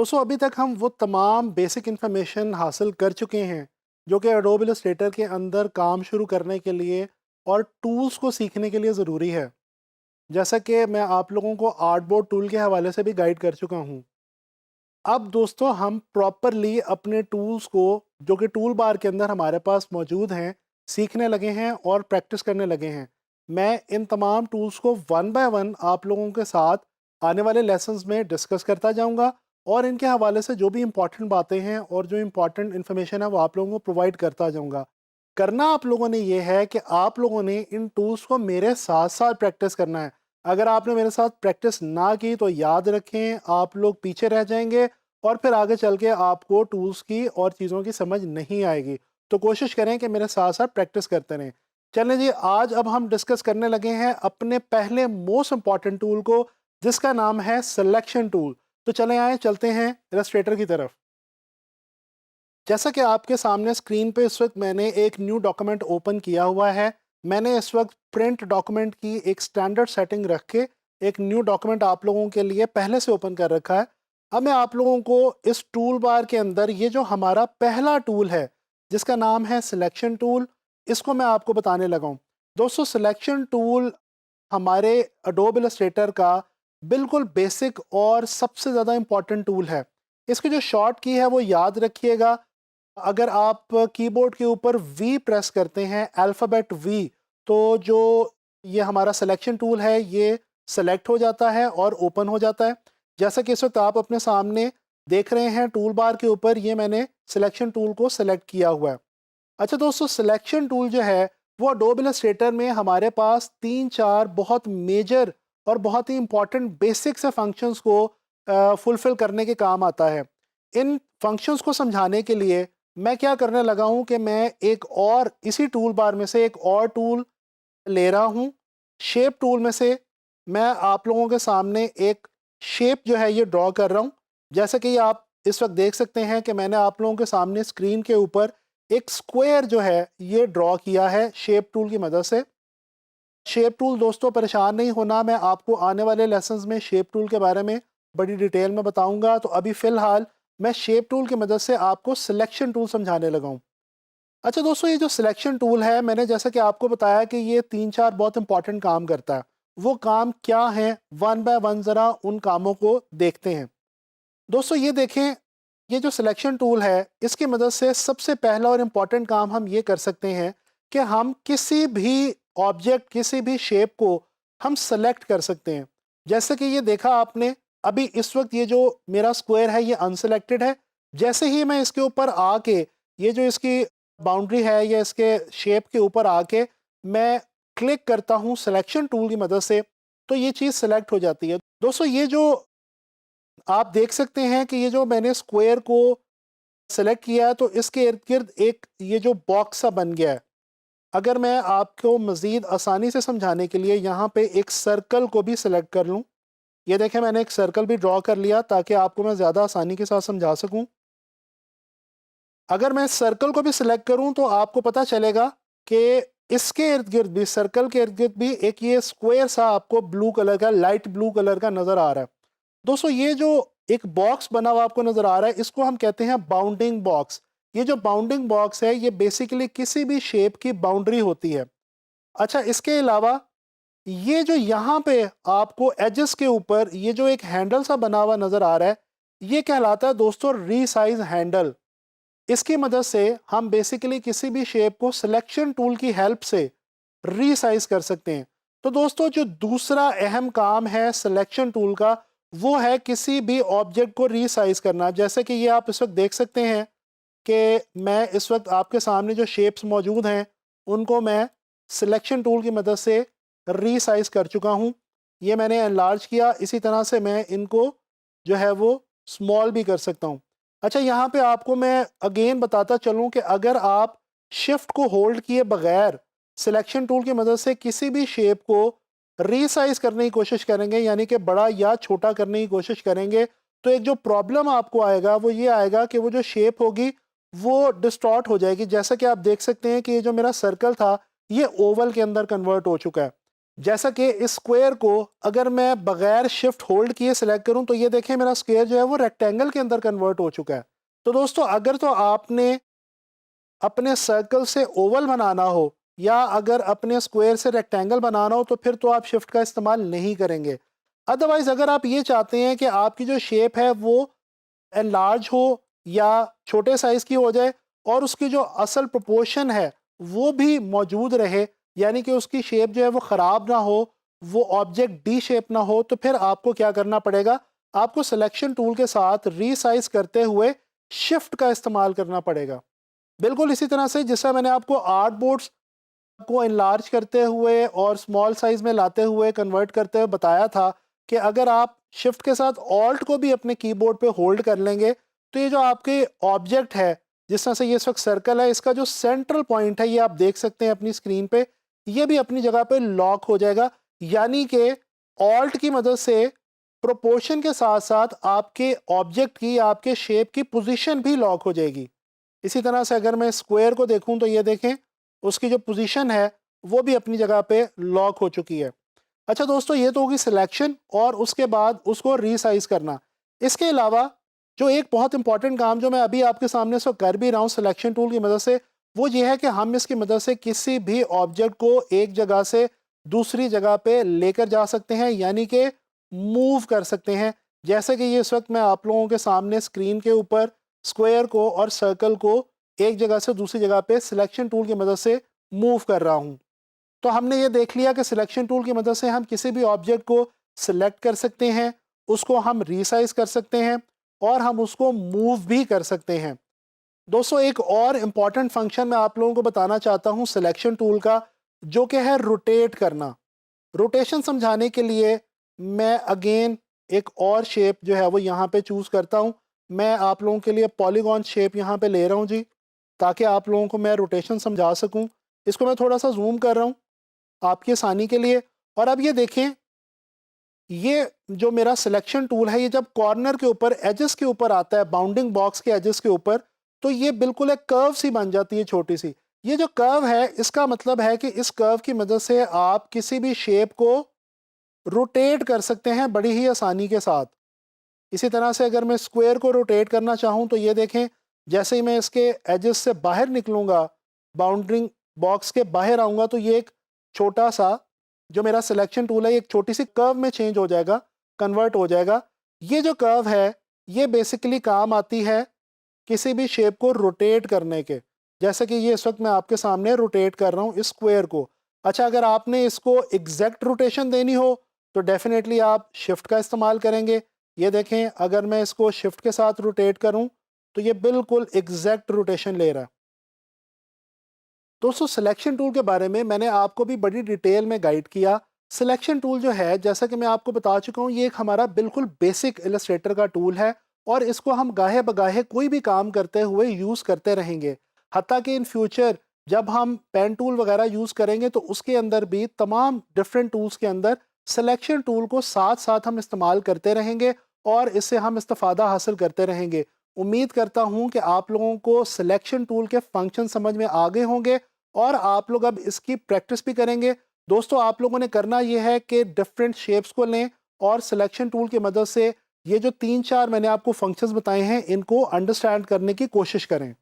दोस्तों अभी तक हम वो तमाम बेसिक इन्फॉर्मेशन हासिल कर चुके हैं जो कि एडोब इलस्ट्रेटर के अंदर काम शुरू करने के लिए और टूल्स को सीखने के लिए ज़रूरी है। जैसा कि मैं आप लोगों को आर्टबोर्ड टूल के हवाले से भी गाइड कर चुका हूँ। अब दोस्तों हम प्रॉपरली अपने टूल्स को जो कि टूल बार के अंदर हमारे पास मौजूद हैं सीखने लगे हैं और प्रैक्टिस करने लगे हैं। मैं इन तमाम टूल्स को वन बाय वन आप लोगों के साथ आने वाले लेसन्स में डिस्कस करता जाऊंगा और इनके हवाले से जो भी इम्पॉर्टेंट बातें हैं और जो इम्पॉर्टेंट इन्फॉर्मेशन है वो आप लोगों को प्रोवाइड करता जाऊंगा। करना आप लोगों ने ये है कि आप लोगों ने इन टूल्स को मेरे साथ साथ प्रैक्टिस करना है। अगर आपने मेरे साथ प्रैक्टिस ना की तो याद रखें आप लोग पीछे रह जाएंगे और फिर आगे चल के आपको टूल्स की और चीज़ों की समझ नहीं आएगी। तो कोशिश करें कि मेरे साथ साथ प्रैक्टिस करते रहें। चलें जी, आज अब हम डिस्कस करने लगे हैं अपने पहले मोस्ट इंपॉर्टेंट टूल को जिसका नाम है सिलेक्शन टूल। तो चलें आए चलते हैं इलस्ट्रेटर की तरफ। जैसा कि आपके सामने स्क्रीन पे इस वक्त मैंने एक न्यू डॉक्यूमेंट ओपन किया हुआ है। मैंने इस वक्त प्रिंट डॉक्यूमेंट की एक स्टैंडर्ड सेटिंग रख के एक न्यू डॉक्यूमेंट आप लोगों के लिए पहले से ओपन कर रखा है। अब मैं आप लोगों को इस टूल बार के अंदर ये जो हमारा पहला टूल है जिसका नाम है सिलेक्शन टूल, इसको मैं आपको बताने लगा हूँ। दोस्तों सिलेक्शन टूल हमारे अडोब इलस्ट्रेटर का बिल्कुल बेसिक और सबसे ज़्यादा इम्पॉर्टेंट टूल है। इसकी जो शॉर्ट की है वो याद रखिएगा। अगर आप कीबोर्ड के ऊपर वी प्रेस करते हैं, अल्फ़ाबेट वी, तो जो ये हमारा सिलेक्शन टूल है ये सेलेक्ट हो जाता है और ओपन हो जाता है। जैसा कि इस वक्त आप अपने सामने देख रहे हैं टूल बार के ऊपर ये मैंने सिलेक्शन टूल को सेलेक्ट किया हुआ है। अच्छा दोस्तों, सिलेक्शन टूल जो है वो अडोब इलस्ट्रेटर में हमारे पास 3-4 बहुत मेजर और बहुत ही इंपॉर्टेंट बेसिक से फंक्शंस को फुलफिल करने के काम आता है। इन फंक्शंस को समझाने के लिए मैं क्या करने लगा हूं कि मैं एक और इसी टूल बार में से एक और टूल ले रहा हूं। शेप टूल में से मैं आप लोगों के सामने एक शेप जो है ये ड्रॉ कर रहा हूं। जैसा कि आप इस वक्त देख सकते हैं कि मैंने आप लोगों के सामने स्क्रीन के ऊपर एक स्क्वायर जो है ये ड्रॉ किया है शेप टूल की मदद से। शेप टूल दोस्तों परेशान नहीं होना, मैं आपको आने वाले लेसन्स में शेप टूल के बारे में बड़ी डिटेल में बताऊंगा। तो अभी फ़िलहाल मैं शेप टूल की मदद से आपको सिलेक्शन टूल समझाने लगा हूँ। अच्छा दोस्तों, ये जो सिलेक्शन टूल है मैंने जैसा कि आपको बताया कि ये 3-4 बहुत इंपॉर्टेंट काम करता है। वो काम क्या हैं, वन बाय वन ज़रा उन कामों को देखते हैं। दोस्तों ये देखें, ये जो सिलेक्शन टूल है इसकी मदद से सबसे पहला और इम्पॉर्टेंट काम हम ये कर सकते हैं कि हम किसी भी ऑब्जेक्ट, किसी भी शेप को हम सेलेक्ट कर सकते हैं। जैसे कि ये देखा आपने, अभी इस वक्त ये जो मेरा स्क्वायर है ये अनसेलेक्टेड है। जैसे ही मैं इसके ऊपर आके ये जो इसकी बाउंड्री है या इसके शेप के ऊपर आके मैं क्लिक करता हूँ सिलेक्शन टूल की मदद से, तो ये चीज़ सेलेक्ट हो जाती है। दोस्तों ये जो आप देख सकते हैं कि ये जो मैंने स्क्वायर को सेलेक्ट किया है तो इसके इर्द गिर्द एक ये जो बॉक्स सा बन गया है। अगर मैं आपको मज़ीद आसानी से समझाने के लिए यहाँ पे एक सर्कल को भी सिलेक्ट कर लूँ, ये देखें मैंने एक सर्कल भी ड्रॉ कर लिया ताकि आपको मैं ज़्यादा आसानी के साथ समझा सकूँ। अगर मैं सर्कल को भी सिलेक्ट करूँ तो आपको पता चलेगा कि इसके इर्द गिर्द भी, सर्कल के इर्द गिर्द भी एक ये स्क्वायर सा आपको ब्लू कलर का, लाइट ब्लू कलर का नज़र आ रहा है। दोस्तों ये जो एक बॉक्स बना हुआ आपको नजर आ रहा है इसको हम कहते हैं बाउंडिंग बॉक्स। ये जो बाउंडिंग बॉक्स है ये बेसिकली किसी भी शेप की बाउंड्री होती है। अच्छा, इसके अलावा ये जो यहाँ पे आपको एजेस के ऊपर ये जो एक हैंडल सा बना हुआ नजर आ रहा है ये कहलाता है दोस्तों रीसाइज हैंडल। इसकी मदद से हम बेसिकली किसी भी शेप को सिलेक्शन टूल की हेल्प से रीसाइज कर सकते हैं। तो दोस्तों जो दूसरा अहम काम है सिलेक्शन टूल का वो है किसी भी ऑब्जेक्ट को रीसाइज करना। जैसे कि ये आप इस वक्त देख सकते हैं कि मैं इस वक्त आपके सामने जो शेप्स मौजूद हैं उनको मैं सिलेक्शन टूल की मदद से रीसाइज कर चुका हूँ। ये मैंने एनलार्ज किया, इसी तरह से मैं इनको जो है वो स्मॉल भी कर सकता हूँ। अच्छा, यहाँ पे आपको मैं अगेन बताता चलूँ कि अगर आप शिफ्ट को होल्ड किए बगैर सिलेक्शन टूल की मदद से किसी भी शेप को रीसाइज करने की कोशिश करेंगे, यानी कि बड़ा या छोटा करने की कोशिश करेंगे, तो एक जो प्रॉब्लम आपको आएगा वो ये आएगा कि वो जो शेप होगी वो डिस्टॉर्ट हो जाएगी। जैसा कि आप देख सकते हैं कि ये जो मेरा सर्कल था ये ओवल के अंदर कन्वर्ट हो चुका है। जैसा कि इस स्क्वायर को अगर मैं बगैर शिफ्ट होल्ड किए सिलेक्ट करूं तो ये देखें मेरा स्क्वायर जो है वो रेक्टेंगल के अंदर कन्वर्ट हो चुका है। तो दोस्तों अगर तो आपने अपने सर्कल से ओवल बनाना हो या अगर अपने स्क्वायर से रेक्टेंगल बनाना हो तो फिर तो आप शिफ्ट का इस्तेमाल नहीं करेंगे। अदरवाइज अगर आप ये चाहते हैं कि आपकी जो शेप है वो एनलार्ज हो या छोटे साइज की हो जाए और उसकी जो असल प्रोपोर्शन है वो भी मौजूद रहे, यानी कि उसकी शेप जो है वो ख़राब ना हो, वो ऑब्जेक्ट डी शेप ना हो, तो फिर आपको क्या करना पड़ेगा, आपको सिलेक्शन टूल के साथ रीसाइज करते हुए शिफ्ट का इस्तेमाल करना पड़ेगा। बिल्कुल इसी तरह से जिससे मैंने आपको आर्ट बोर्ड्स को इनलार्ज करते हुए और स्मॉल साइज में लाते हुए कन्वर्ट करते हुए बताया था कि अगर आप शिफ्ट के साथ ऑल्ट को भी अपने कीबोर्ड पे होल्ड कर लेंगे तो ये जो आपके ऑब्जेक्ट है, जिस तरह से ये इस वक्त सर्कल है, इसका जो सेंट्रल पॉइंट है ये आप देख सकते हैं अपनी स्क्रीन पे, ये भी अपनी जगह पे लॉक हो जाएगा। यानी कि ऑल्ट की मदद से प्रोपोर्शन के साथ साथ आपके ऑब्जेक्ट की, आपके शेप की पोजीशन भी लॉक हो जाएगी। इसी तरह से अगर मैं स्क्वायर को देखूं तो ये देखें उसकी जो पोजीशन है वो भी अपनी जगह पे लॉक हो चुकी है। अच्छा दोस्तों, ये तो होगी सिलेक्शन और उसके बाद उसको रीसाइज करना। इसके अलावा जो एक बहुत इंपॉर्टेंट काम जो मैं अभी आपके सामने से कर भी रहा हूँ सिलेक्शन टूल की मदद से, वो ये है कि हम इसकी मदद से किसी भी ऑब्जेक्ट को एक जगह से दूसरी जगह पे लेकर जा सकते हैं, यानी कि मूव कर सकते हैं। जैसे कि ये इस वक्त मैं आप लोगों के सामने स्क्रीन के ऊपर स्क्वायर को और सर्कल को एक जगह से दूसरी जगह पे सिलेक्शन टूल की मदद से मूव कर रहा हूँ। तो हमने ये देख लिया कि सिलेक्शन टूल की मदद से हम किसी भी ऑब्जेक्ट को सिलेक्ट कर सकते हैं, उसको हम रीसाइज कर सकते हैं और हम उसको मूव भी कर सकते हैं। दोस्तों एक और इम्पॉर्टेंट फंक्शन मैं आप लोगों को बताना चाहता हूँ सिलेक्शन टूल का, जो कि है रोटेट करना। रोटेशन समझाने के लिए मैं अगेन एक और शेप जो है वो यहाँ पे चूज़ करता हूँ। मैं आप लोगों के लिए पॉलीगॉन शेप यहाँ पे ले रहा हूँ जी, ताकि आप लोगों को मैं रोटेशन समझा सकूँ। इसको मैं थोड़ा सा जूम कर रहा हूँ आपकी आसानी के लिए। और अब ये देखें, ये जो मेरा सिलेक्शन टूल है ये जब कॉर्नर के ऊपर एजेस के ऊपर आता है, बाउंडिंग बॉक्स के एजेस के ऊपर, तो ये बिल्कुल एक कर्व सी बन जाती है छोटी सी। ये जो कर्व है इसका मतलब है कि इस कर्व की मदद से आप किसी भी शेप को रोटेट कर सकते हैं बड़ी ही आसानी के साथ। इसी तरह से अगर मैं स्क्वायर को रोटेट करना चाहूँ तो ये देखें, जैसे ही मैं इसके एजेस से बाहर निकलूँगा, बाउंड्रिंग बॉक्स के बाहर आऊँगा, तो ये एक छोटा सा जो मेरा सिलेक्शन टूल है एक छोटी सी कर्व में चेंज हो जाएगा, कन्वर्ट हो जाएगा। ये जो कर्व है ये बेसिकली काम आती है किसी भी शेप को रोटेट करने के, जैसे कि ये इस वक्त मैं आपके सामने रोटेट कर रहा हूँ इस स्क्वायर को। अच्छा, अगर आपने इसको एग्जैक्ट रोटेशन देनी हो तो डेफिनेटली आप शिफ्ट का इस्तेमाल करेंगे। ये देखें, अगर मैं इसको शिफ्ट के साथ रोटेट करूं तो ये बिल्कुल एग्जैक्ट रोटेशन ले रहा है। दोस्तों सिलेक्शन टूल के बारे में मैंने आपको भी बड़ी डिटेल में गाइड किया। सिलेक्शन टूल जो है, जैसा कि मैं आपको बता चुका हूँ, ये एक हमारा बिल्कुल बेसिक इलस्ट्रेटर का टूल है और इसको हम गाहे बगाहे कोई भी काम करते हुए यूज़ करते रहेंगे। हत्ता कि इन फ्यूचर जब हम पेन टूल वगैरह यूज़ करेंगे तो उसके अंदर भी तमाम डिफरेंट टूल्स के अंदर सिलेक्शन टूल को साथ साथ हम इस्तेमाल करते रहेंगे और इससे हम इस्तेफादा हासिल करते रहेंगे। उम्मीद करता हूँ कि आप लोगों को सिलेक्शन टूल के फंक्शन समझ में आ गए होंगे और आप लोग अब इसकी प्रैक्टिस भी करेंगे। दोस्तों आप लोगों ने करना यह है कि डिफरेंट शेप्स को लें और सिलेक्शन टूल की मदद से ये जो 3-4 मैंने आपको फंक्शंस बताए हैं इनको अंडरस्टैंड करने की कोशिश करें।